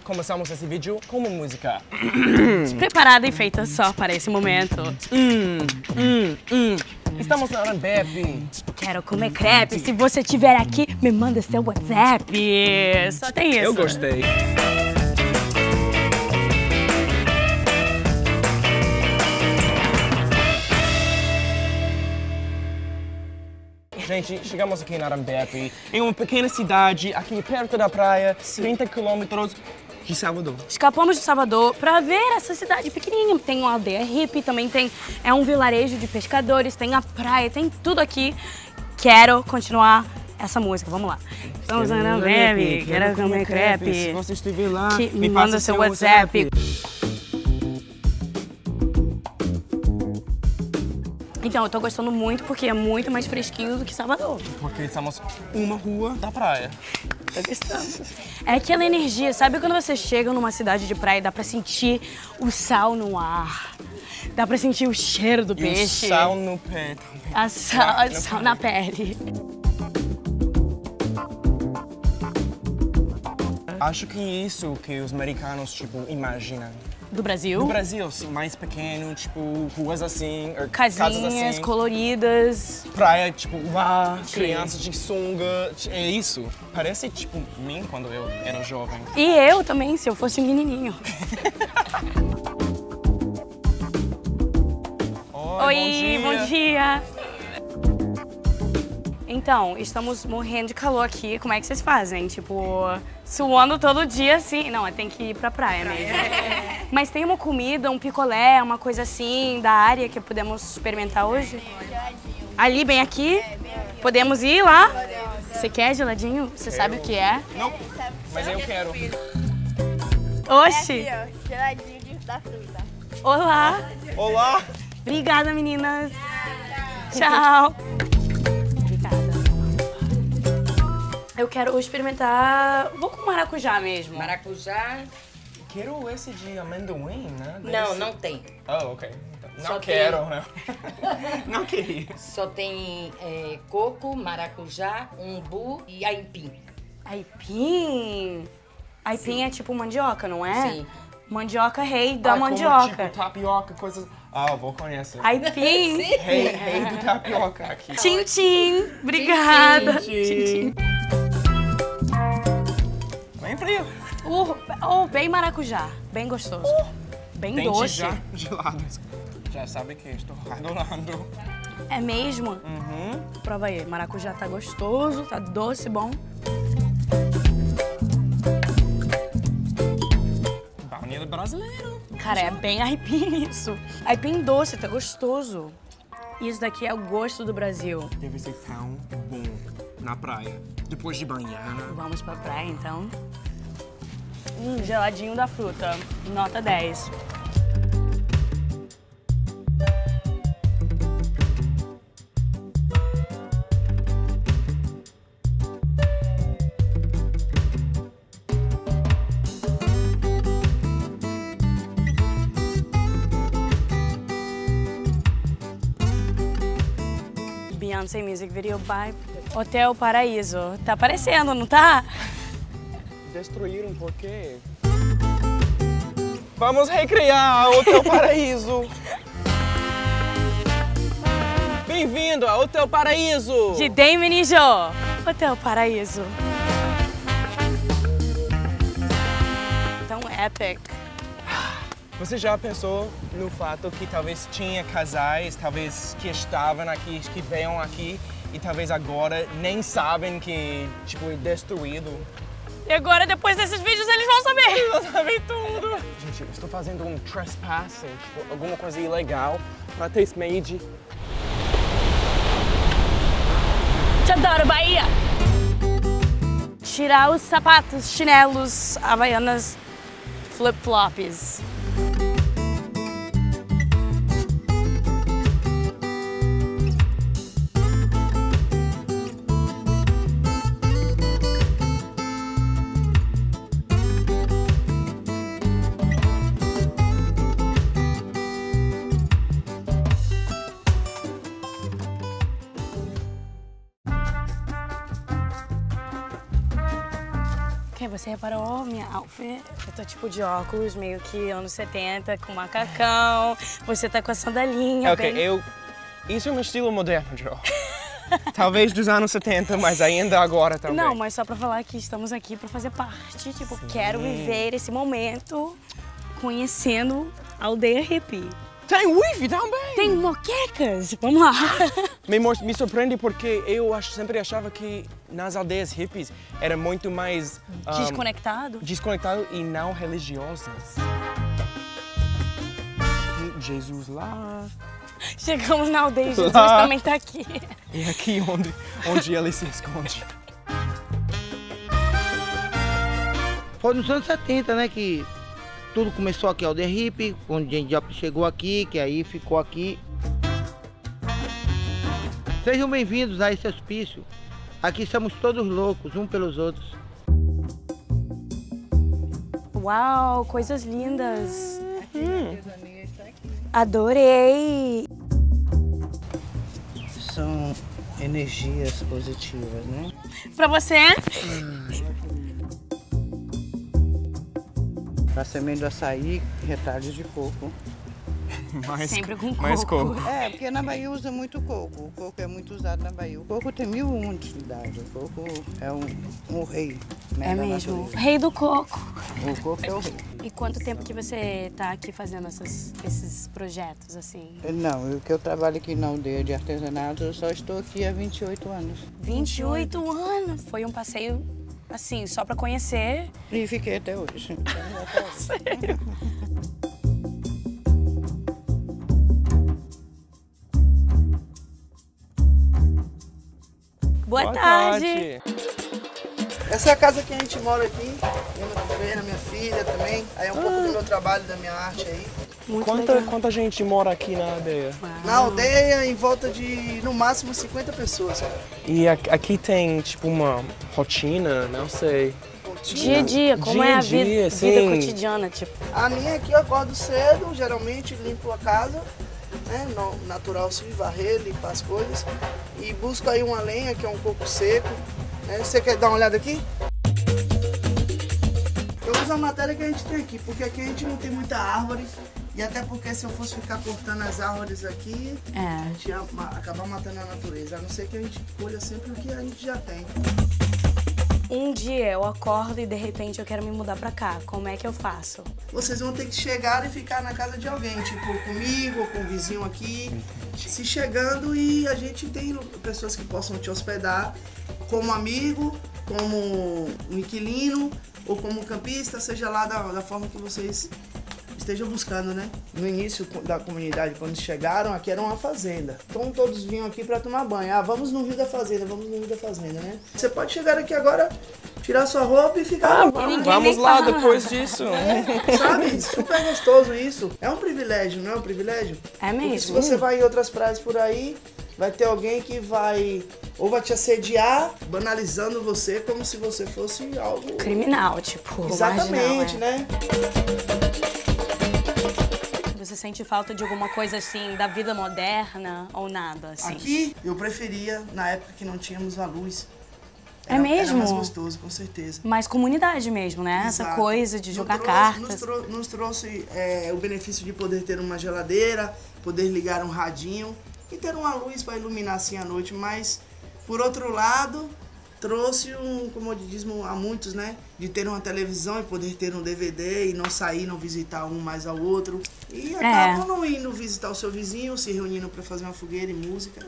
começamos esse vídeo com uma música. Preparada e feita só para esse momento. Estamos na Arambep. Quero comer crepe. Se você estiver aqui, me manda seu WhatsApp. Só tem isso. Eu gostei. Gente, chegamos aqui na Arambep, em uma pequena cidade aqui perto da praia, 30 quilômetros de Salvador. Escapamos de Salvador para ver essa cidade pequenininha. Tem uma aldeia hippie, também é um vilarejo de pescadores, tem a praia, tem tudo aqui. Quero continuar essa música, vamos lá. Estamos na Arambep, quero comer crepe. Se você estiver lá, me manda seu WhatsApp. Então, eu tô gostando muito porque é muito mais fresquinho do que Salvador. Porque estamos uma rua da praia. Tô gostando. É aquela energia, sabe quando você chega numa cidade de praia e dá pra sentir o sal no ar? Dá pra sentir o cheiro do peixe. E o sal no pé também. Sal na pele. Acho que é isso que os americanos, tipo, imaginam. Do Brasil? Do Brasil, assim, mais pequeno, tipo, ruas assim, casinhas casas assim, coloridas. Praia, tipo, lá, crianças de sunga, é isso. Parece, tipo, mim quando eu era jovem. E eu também, se eu fosse um menininho. Oi, bom dia! Então, estamos morrendo de calor aqui. Como é que vocês fazem? Tipo, suando todo dia assim? Não, tem que ir pra praia mesmo. Mas tem uma comida, um picolé, uma coisa assim da área que podemos experimentar hoje? Ali, bem aqui? Podemos ir lá? Você quer geladinho? Você sabe o que é? Não, mas eu quero. Oxi! É aqui, ó, geladinho da fruta. Olá! Olá! Obrigada, meninas! Tchau! Eu quero experimentar... Vou com maracujá mesmo. Maracujá? Quero esse de amendoim, né? Não, não tem. Oh, ok. Não Só quero, né? Não queria. Só tem coco, maracujá, umbu e aipim. Aipim? Aipim é tipo mandioca, não é? Sim. Mandioca rei da Como, mandioca. tipo, tapioca, coisas... Ah, eu vou conhecer. Aipim. Rei do tapioca aqui. Tchim, tchim. Obrigada. Tchim, tchim. Bem frio. Bem maracujá. Bem gostoso. Bem Dente doce. já gelados. Já sabe que estou adorando. É mesmo? Prova aí. Maracujá tá gostoso, tá doce, bom. Baunilha brasileiro. Cara, é bem aipim isso. Aipim doce, tá gostoso. Isso daqui é o gosto do Brasil. Deve ser tão bom na praia. Depois de banhar. Vamos pra praia, então. Geladinho da fruta. Nota 10. Beyoncé Music Video by Hotel Paraíso. Tá aparecendo, não tá? Destruíram por quê? Vamos recriar Hotel Paraíso! Bem-vindo ao Hotel Paraíso! De Dame e Jô. Hotel Paraíso. Tão epic. Você já pensou no fato que talvez tinha casais, talvez que estavam aqui, que veio aqui e talvez agora nem sabem que, tipo, é destruído? E agora, depois desses vídeos, eles vão saber. Eles vão saber tudo! Gente, eu estou fazendo um trespassing, tipo, alguma coisa ilegal para Tastemade. Te adoro, Bahia! Tirar os sapatos, chinelos, havaianas, flip-flops. você reparou minha outfit? Eu tô tipo de óculos, meio que anos 70, com macacão. Você tá com a sandalinha Ok, bem... Isso é um estilo moderno, Jo. Talvez dos anos 70, mas ainda agora também. Não, mas só pra falar que estamos aqui pra fazer parte. Tipo, quero viver esse momento conhecendo a aldeia hippie. Tem wifi também! Tem moquecas! Vamos lá! Me surpreende porque eu sempre achava que nas aldeias hippies era muito mais... Desconectado e não religiosas. Tem Jesus lá. Chegamos na aldeia, Jesus também tá aqui. E aqui onde ele se esconde. Foi nos anos 70, né, que tudo começou aqui, a aldeia hippie, quando a gente já chegou aqui, que aí ficou aqui. Sejam bem-vindos a esse hospício. Aqui somos todos loucos, uns pelos outros. Uau, coisas lindas. Adorei. São energias positivas, né? Pra você? Para semente do açaí, retalhos de coco. Sempre com mais coco. É, porque na Bahia usa muito coco. O coco é muito usado na Bahia. O coco tem 1001 utilidades. O coco é um rei, né, É da mesmo. natureza. Rei do coco. O coco é o rei. E quanto tempo que você tá aqui fazendo esses projetos, assim? Não, o que eu trabalho aqui na aldeia de artesanato, eu só estou aqui há 28 anos. 28 anos! Foi um passeio, assim, só pra conhecer. E fiquei até hoje. Boa tarde! Essa é a casa que a gente mora aqui. Eu, minha filha também. Aí é um pouco do meu trabalho, da minha arte aí. Quanta gente mora aqui na aldeia? Na aldeia, em volta de, no máximo, 50 pessoas. E aqui tem, tipo, uma rotina, não sei. Dia a dia, como é a vida cotidiana, tipo. A minha aqui eu acordo cedo, geralmente limpo a casa, né? Natural se varrer, limpar as coisas. E busco aí uma lenha, que é um coco seco. Né? Você quer dar uma olhada aqui? Eu uso a matéria que a gente tem aqui, porque aqui a gente não tem muita árvore. E até porque se eu fosse ficar cortando as árvores aqui, a gente ia acabar matando a natureza. A não ser que a gente colha sempre o que a gente já tem. Um dia eu acordo e de repente eu quero me mudar pra cá. Como é que eu faço? Vocês vão ter que chegar e ficar na casa de alguém, tipo comigo ou com o vizinho aqui. Se chegando, e a gente tem pessoas que possam te hospedar como amigo, como um inquilino ou como campista, seja lá da forma que vocês estejam buscando, né? No início da comunidade, quando chegaram, aqui era uma fazenda. Então todos vinham aqui para tomar banho. Ah, vamos no Rio da Fazenda, vamos no Rio da Fazenda, né? Você pode chegar aqui agora, tirar sua roupa e ficar... Vamos lá depois disso. Sabe? Super gostoso isso. É um privilégio, não é um privilégio? É mesmo. Porque se você vai em outras praias por aí, vai ter alguém que vai te assediar, banalizando você como se você fosse algo... Criminal, tipo. Exatamente, marginal, né? Você sente falta de alguma coisa assim, da vida moderna ou nada, assim? Aqui, eu preferia, na época que não tínhamos a luz. É mesmo? Era mais gostoso, com certeza. Mais comunidade mesmo, né? Exato. Essa coisa de jogar cartas. Nos trouxe o benefício de poder ter uma geladeira, poder ligar um radinho e ter uma luz para iluminar assim a noite. Mas, por outro lado, trouxe um comodismo a muitos, né? De ter uma televisão e poder ter um DVD e não sair, não visitar um mais ao outro. E acabam não indo visitar o seu vizinho, se reunindo para fazer uma fogueira e música.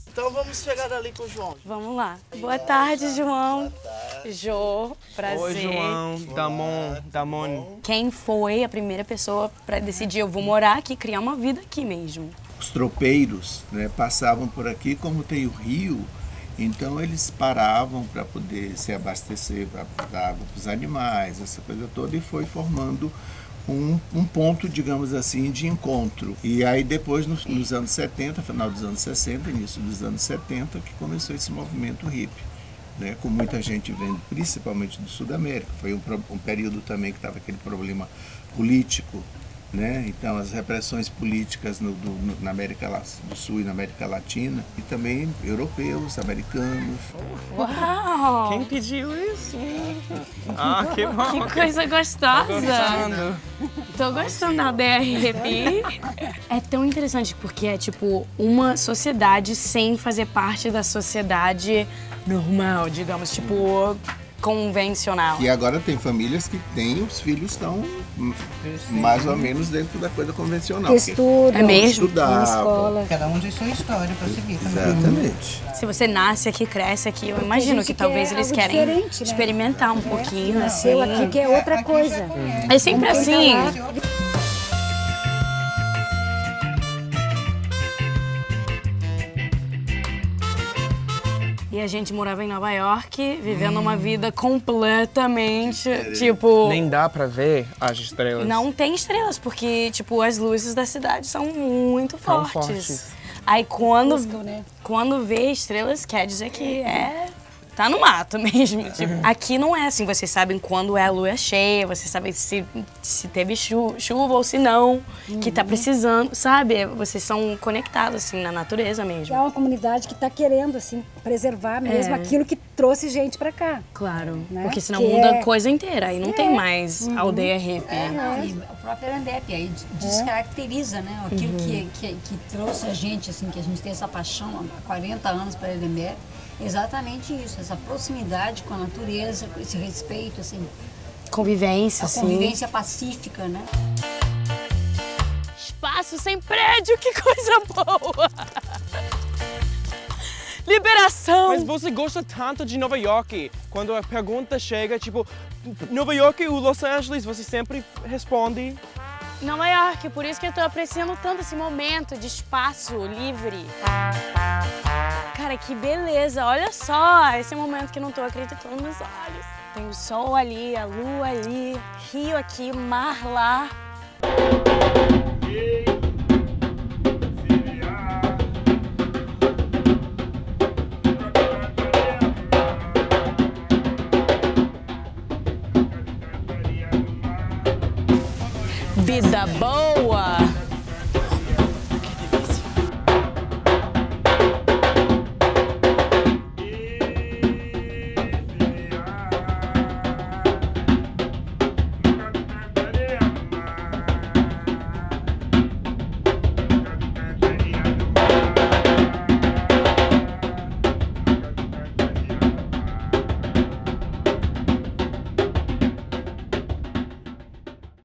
Então vamos chegar ali com o João. Vamos lá. Boa tarde, João. Boa tarde. Jô, prazer. Oi, João. Damon. Quem foi a primeira pessoa para decidir, eu vou morar aqui, criar uma vida aqui mesmo? Os tropeiros, né, passavam por aqui, como tem o rio, então eles paravam para poder se abastecer, para dar água para os animais, essa coisa toda, e foi formando um ponto, digamos assim, de encontro. E aí depois, nos anos 70, final dos anos 60, início dos anos 70, que começou esse movimento hippie, né, com muita gente vindo, principalmente do Sul da América. Foi um período também que estava aquele problema político, né? Então as repressões políticas na América do Sul e na América Latina, e também europeus, americanos. Uau! Quem pediu isso? Ah, que bom. Que coisa gostosa! Tô Tô gostando da DRP. É tão interessante porque é tipo uma sociedade sem fazer parte da sociedade normal, digamos, tipo convencional. E agora tem famílias que têm os filhos estão mais ou menos dentro da coisa convencional. Estudam, É mesmo? na escola. Cada um tem sua história para seguir também. Exatamente. Se você nasce aqui, cresce aqui, eu imagino que talvez eles querem diferente, né? experimentar um pouquinho, assim. Nasceu aqui que é outra coisa. É sempre assim. E a gente morava em Nova York, vivendo uma vida completamente, tipo... Nem dá pra ver as estrelas. Não tem estrelas, porque, tipo, as luzes da cidade são muito Tão fortes. fortes. Aí quando, né? quando vê estrelas, quer dizer que tá no mato mesmo. Tipo, aqui não é assim, vocês sabem quando é a lua cheia, vocês sabem se teve chuva ou se não, que tá precisando, sabe? Vocês são conectados, assim, na natureza mesmo. É uma comunidade que está querendo, assim, preservar mesmo aquilo que trouxe gente para cá. Claro, Né? porque senão Que muda é- a coisa inteira, aí não tem mais aldeia hippie. E o próprio Arandep aí descaracteriza, né? Aquilo que trouxe a gente, assim, que a gente tem essa paixão há 40 anos para Arandep, exatamente isso, essa proximidade com a natureza, com esse respeito, assim, Convivência, a assim. convivência pacífica, né? Espaço sem prédio, que coisa boa! Liberação! Mas você gosta tanto de Nova York. Quando a pergunta chega, tipo, Nova York ou Los Angeles, você sempre responde. Nova York, por isso que eu tô apreciando tanto esse momento de espaço livre. Cara, que beleza! Olha só, esse momento que eu não tô acreditando nos olhos. Tem o sol ali, a lua ali, rio aqui, mar lá. Vida boa!